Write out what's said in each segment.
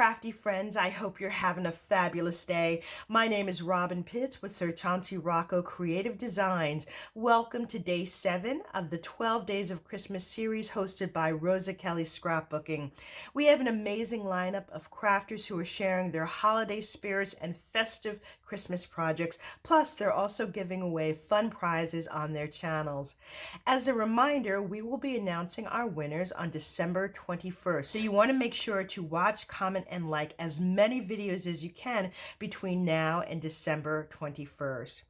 crafty friends, I hope you're having a fabulous day. My name is Robyn Pitts with Sir Chauncey Rocco Creative Designs. Welcome to day 7 of the 12 Days of Christmas series hosted by Rosa Kelly Scrapbooking. We have an amazing lineup of crafters who are sharing their holiday spirits and festive Christmas projects. Plus, they're also giving away fun prizes on their channels. As a reminder, we will be announcing our winners on December 21st. So you want to make sure to watch, comment, and like as many videos as you can between now and December 21st.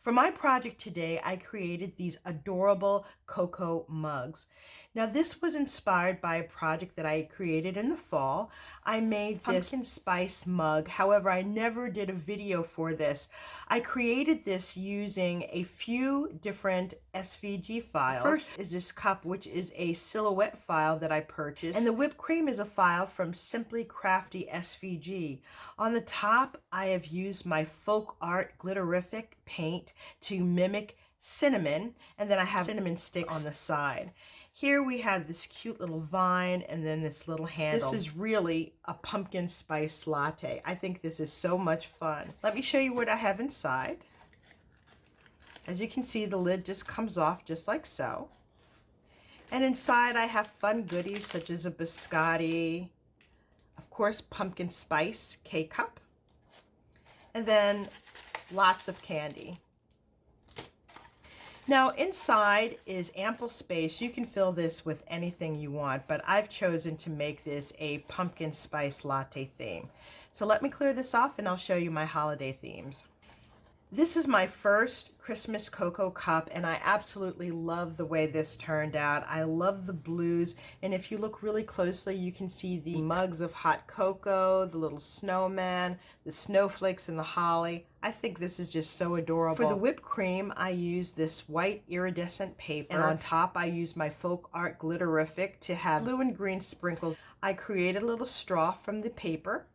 For my project today, I created these adorable cocoa mugs. Now this was inspired by a project that I created in the fall. I made this pumpkin spice mug. However, I never did a video for this. I created this using a few different SVG files. First is this cup, which is a silhouette file that I purchased. And the whipped cream is a file from SIMPLYCRAFTYSVG. On the top, I have used my folk art glitterific paint to mimic cinnamon, and then I have cinnamon sticks on the side. Here we have this cute little vine and then this little handle. This is really a pumpkin spice latte. I think this is so much fun. Let me show you what I have inside. As you can see, the lid just comes off just like so. And inside I have fun goodies such as a biscotti, of course pumpkin spice K-cup, and then lots of candy. Now inside is ample space. You can fill this with anything you want, but I've chosen to make this a pumpkin spice latte theme. So let me clear this off and I'll show you my holiday themes. This is my first Christmas cocoa cup and I absolutely love the way this turned out. I love the blues, and if you look really closely you can see the mugs of hot cocoa, the little snowman, the snowflakes, and the holly. I think this is just so adorable. For the whipped cream I used this white iridescent paper, and on top I used my folk art glitterific to have blue and green sprinkles. I created a little straw from the paper.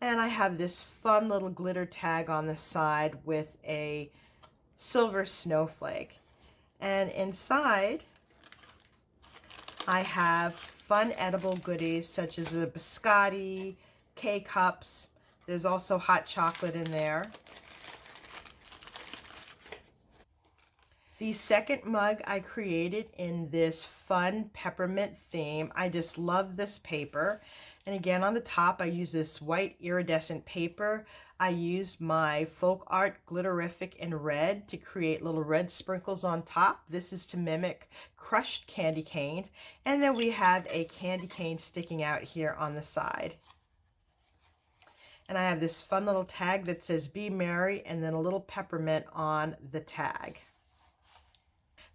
And I have this fun little glitter tag on the side with a silver snowflake. And inside, I have fun edible goodies such as a biscotti, K-cups. There's also hot chocolate in there. The second mug I created in this fun peppermint theme. I just love this paper. And again, on the top, I use this white iridescent paper. I used my folk art glitterific in red to create little red sprinkles on top. This is to mimic crushed candy canes. And then we have a candy cane sticking out here on the side. And I have this fun little tag that says "Be Merry" and then a little peppermint on the tag.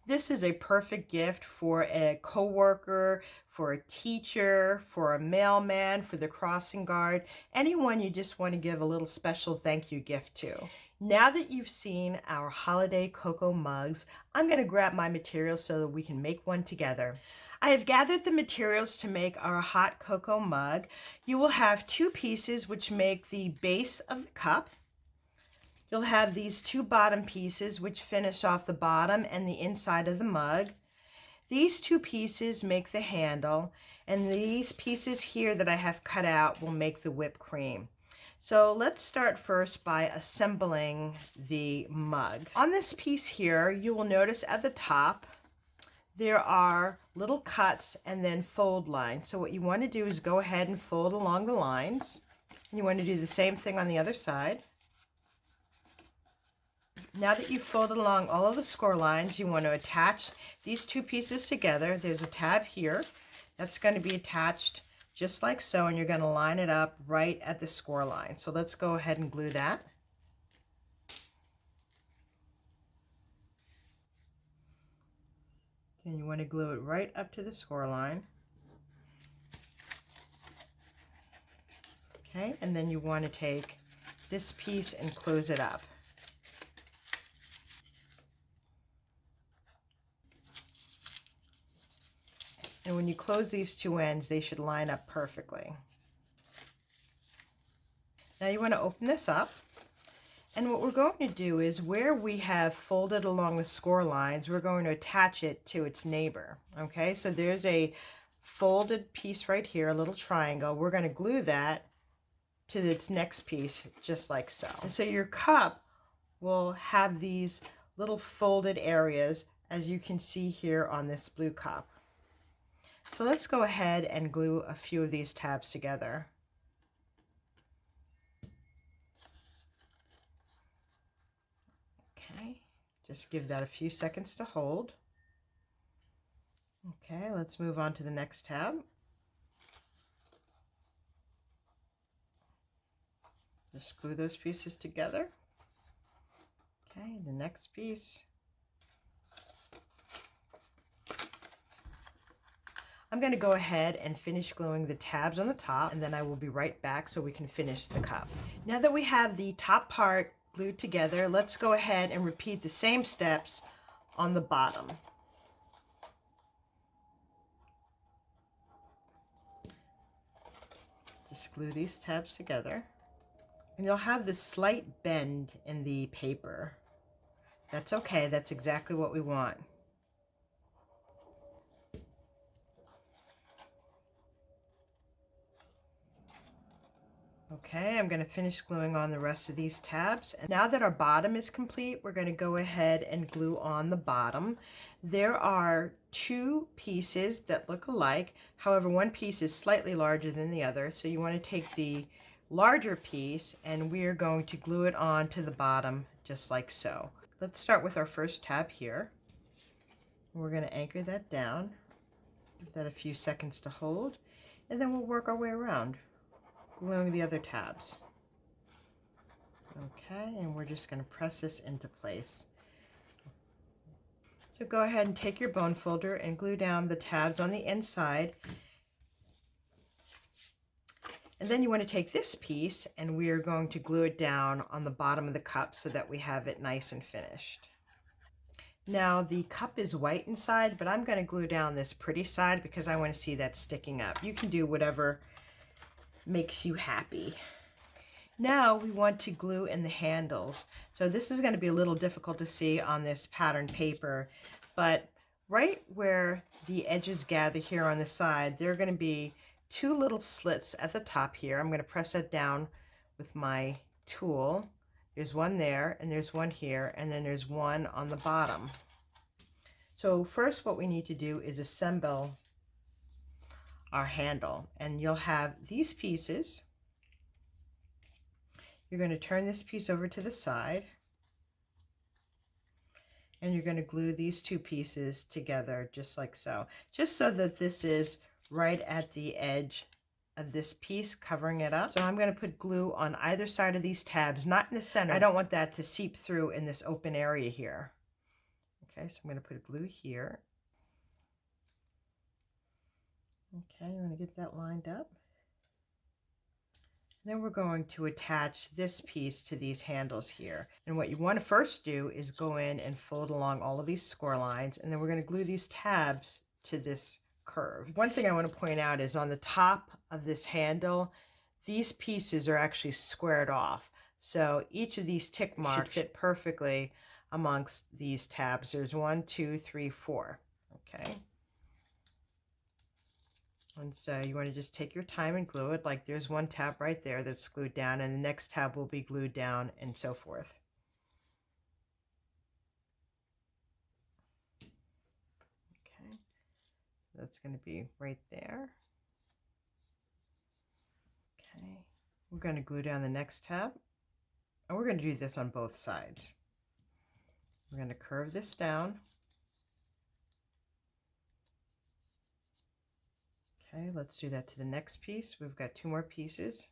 This is a perfect gift for a coworker, for a teacher, for a mailman, for the crossing guard, anyone you just want to give a little special thank you gift to. Now that you've seen our holiday cocoa mugs, I'm going to grab my materials so that we can make one together. I have gathered the materials to make our hot cocoa mug. You will have 2 pieces which make the base of the cup. You'll have these 2 bottom pieces which finish off the bottom and the inside of the mug. These 2 pieces make the handle, and these pieces here that I have cut out will make the whipped cream. So let's start first by assembling the mug. On this piece here, you will notice at the top there are little cuts and then fold lines. So what you want to do is go ahead and fold along the lines. And you want to do the same thing on the other side. Now that you've folded along all of the score lines, you want to attach these 2 pieces together. There's a tab here that's going to be attached just like so, and you're going to line it up right at the score line. So let's go ahead and glue that. And you want to glue it right up to the score line. Okay, and then you want to take this piece and close it up. And when you close these 2 ends, they should line up perfectly. Now you want to open this up. And what we're going to do is where we have folded along the score lines, we're going to attach it to its neighbor. Okay, so there's a folded piece right here, a little triangle. We're going to glue that to its next piece, just like so. And so your cup will have these little folded areas, as you can see here on this blue cup. So let's go ahead and glue a few of these tabs together. Okay, just give that a few seconds to hold. Okay, let's move on to the next tab. Just glue those pieces together. Okay, the next piece. I'm going to go ahead and finish gluing the tabs on the top, and then I will be right back so we can finish the cup. Now that we have the top part glued together, let's go ahead and repeat the same steps on the bottom. Just glue these tabs together, and you'll have this slight bend in the paper. That's okay, that's exactly what we want. Okay, I'm going to finish gluing on the rest of these tabs. And now that our bottom is complete, we're going to go ahead and glue on the bottom. There are two pieces that look alike. However, one piece is slightly larger than the other. So you want to take the larger piece and we're going to glue it on to the bottom just like so. Let's start with our first tab here. We're going to anchor that down. Give that a few seconds to hold, and then we'll work our way around, gluing the other tabs. Okay, and we're just going to press this into place. So go ahead and take your bone folder and glue down the tabs on the inside. And then you want to take this piece and we are going to glue it down on the bottom of the cup so that we have it nice and finished. Now the cup is white inside, but I'm going to glue down this pretty side because I want to see that sticking up. You can do whatever makes you happy. Now we want to glue in the handles. So this is going to be a little difficult to see on this pattern paper, but right where the edges gather here on the side, there are going to be two little slits at the top here. I'm going to press that down with my tool. There's one there, and there's one here, and then there's one on the bottom. So first what we need to do is assemble our handle, and you'll have these pieces. You're going to turn this piece over to the side, and you're going to glue these two pieces together just like so, just so that this is right at the edge of this piece, covering it up. So I'm going to put glue on either side of these tabs, not in the center. I don't want that to seep through in this open area here. Okay, so I'm going to put glue here. Okay, I'm going to get that lined up. Then we're going to attach this piece to these handles here. And what you want to first do is go in and fold along all of these score lines, and then we're going to glue these tabs to this curve. One thing I want to point out is on the top of this handle, these pieces are actually squared off. So each of these tick marks should fit perfectly amongst these tabs. There's 1, 2, 3, 4. Okay. And so you want to just take your time and glue it. Like there's one tab right there that's glued down, and the next tab will be glued down, and so forth. Okay, that's going to be right there. Okay, we're going to glue down the next tab, and we're going to do this on both sides. We're going to curve this down. Okay, let's do that to the next piece. We've got two more pieces.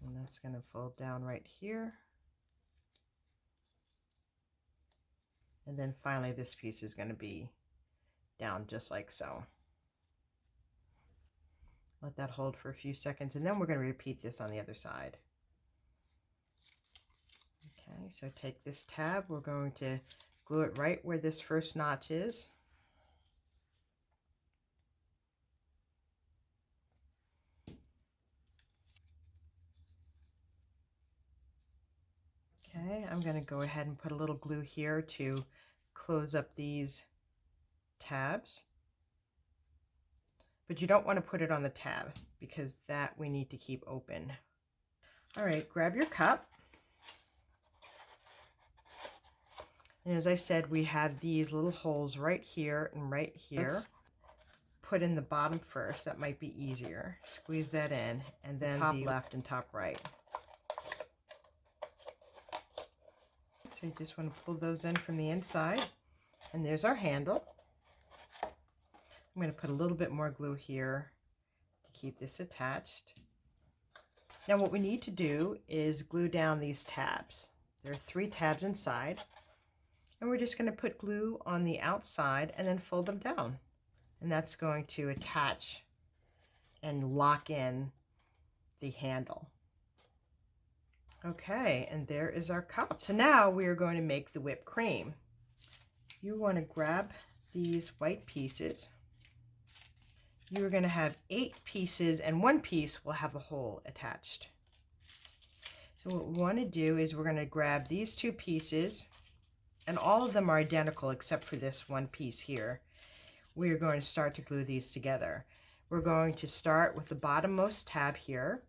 And that's going to fold down right here. And then finally this piece is going to be down just like so. Let that hold for a few seconds, and then we're going to repeat this on the other side. Okay, so take this tab, we're going to glue it right where this first notch is. Okay, I'm going to go ahead and put a little glue here to close up these tabs. but you don't want to put it on the tab because that we need to keep open. All right, grab your cup. And as I said, we have these little holes right here and right here. Let's put in the bottom first. That might be easier. Squeeze that in, and then top left and top right. So you just want to pull those in from the inside. And there's our handle. I'm going to put a little bit more glue here to keep this attached. Now what we need to do is glue down these tabs. There are 3 tabs inside. And we're just going to put glue on the outside and then fold them down. And that's going to attach and lock in the handle. Okay, and there is our cup. So now we are going to make the whipped cream. You want to grab these white pieces. You're going to have 8 pieces and 1 piece will have a hole attached. So what we want to do is we're going to grab these 2 pieces, and all of them are identical except for this 1 piece here. We are going to start to glue these together. We're going to start with the bottommost tab here,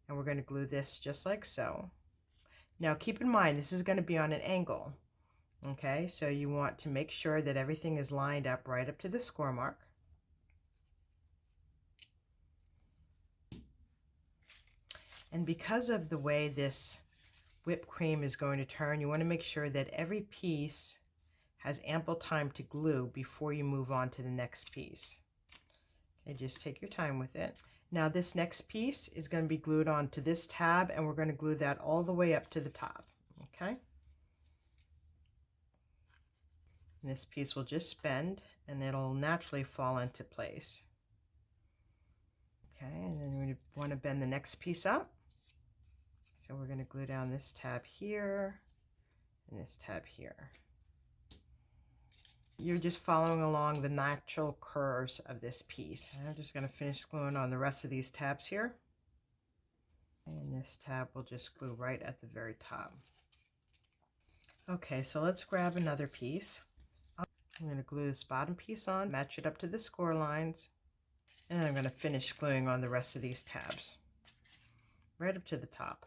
and we're going to glue this just like so. Now keep in mind this is going to be on an angle. Okay, so you want to make sure that everything is lined up right up to the score mark. And because of the way this whipped cream is going to turn, you want to make sure that every piece has ample time to glue before you move on to the next piece. Okay, just take your time with it. Now this next piece is going to be glued onto this tab, and we're going to glue that all the way up to the top. Okay. And this piece will just bend and it'll naturally fall into place. Okay, and then we want to bend the next piece up. So we're going to glue down this tab here and this tab here. You're just following along the natural curves of this piece. And I'm just going to finish gluing on the rest of these tabs here. And this tab will just glue right at the very top. Okay, so let's grab another piece. I'm going to glue this bottom piece on, match it up to the score lines, and then I'm going to finish gluing on the rest of these tabs right up to the top.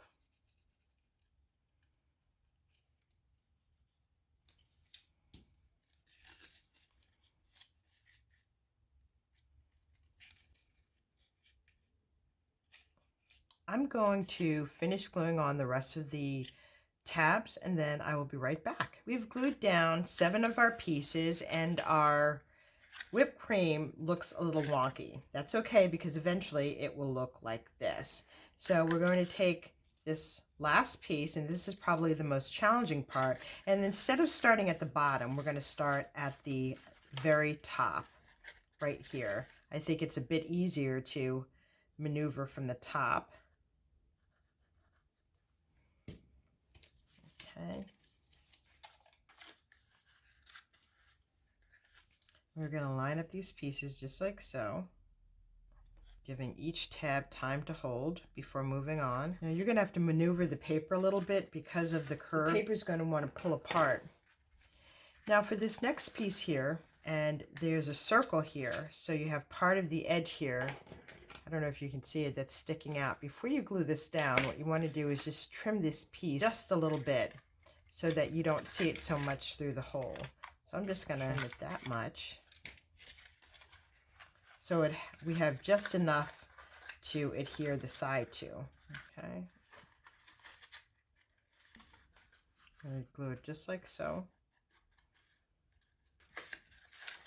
I'm going to finish gluing on the rest of the tabs and then I will be right back. We've glued down 7 of our pieces and our whipped cream looks a little wonky. That's okay because eventually it will look like this. So we're going to take this last piece, and this is probably the most challenging part, and instead of starting at the bottom, we're going to start at the very top right here. I think it's a bit easier to maneuver from the top. Okay. We're going to line up these pieces just like so, giving each tab time to hold before moving on. Now you're going to have to maneuver the paper a little bit because of the curve. The paper is going to want to pull apart. Now for this next piece here, and there's a circle here, so you have part of the edge here. I don't know if you can see it, that's sticking out. Before you glue this down, what you want to do is just trim this piece just a little bit so that you don't see it so much through the hole. So I'm just going to trim it that much. So we have just enough to adhere the side to. Okay. I'm going to glue it just like so.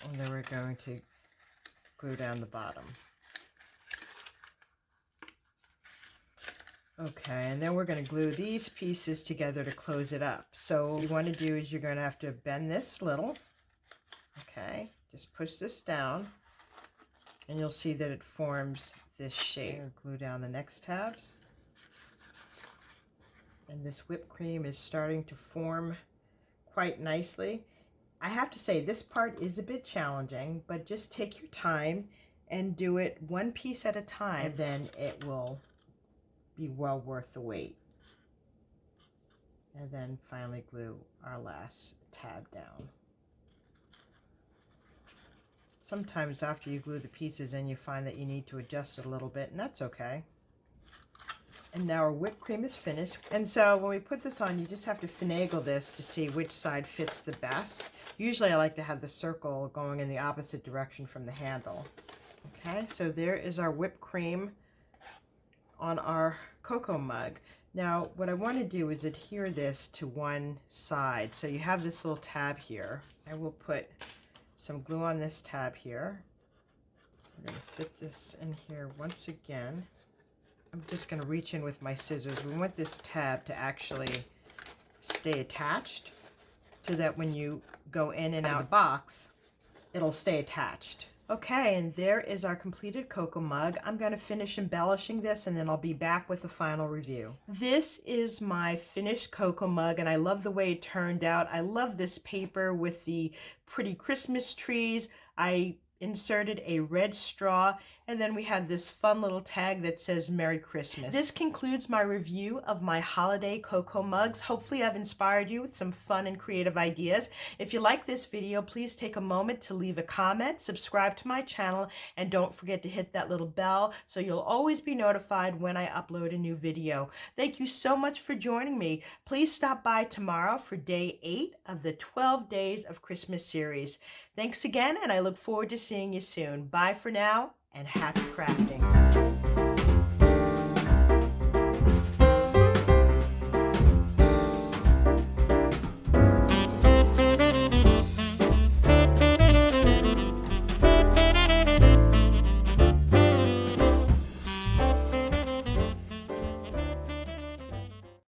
And then we're going to glue down the bottom. Okay, and then we're going to glue these pieces together to close it up. So what you want to do is you're going to have to bend this little. Okay, just push this down. And you'll see that it forms this shape. Glue down the next tabs. And this whipped cream is starting to form quite nicely. I have to say this part is a bit challenging, but just take your time and do it one piece at a time, and then it will be well worth the wait. And then finally glue our last tab down. Sometimes after you glue the pieces in, you find that you need to adjust it a little bit, and that's okay. And now our whipped cream is finished. And so when we put this on, you just have to finagle this to see which side fits the best. Usually I like to have the circle going in the opposite direction from the handle. Okay, so there is our whipped cream on our cocoa mug. Now what I want to do is adhere this to one side. So you have this little tab here. I will put some glue on this tab here. We're going to fit this in here once again. I'm just going to reach in with my scissors. We want this tab to actually stay attached so that when you go in and out of the box, it'll stay attached. Okay, and there is our completed cocoa mug. I'm going to finish embellishing this and then I'll be back with the final review. This is my finished cocoa mug and I love the way it turned out. I love this paper with the pretty Christmas trees. I inserted a red straw, and then we have this fun little tag that says Merry Christmas. This concludes my review of my holiday cocoa mugs. Hopefully I've inspired you with some fun and creative ideas. If you like this video, please take a moment to leave a comment, subscribe to my channel, and don't forget to hit that little bell so you'll always be notified when I upload a new video. Thank you so much for joining me. Please stop by tomorrow for day 8 of the 12 Days of Christmas series. Thanks again, and I look forward to seeing you soon. Bye for now, and happy crafting.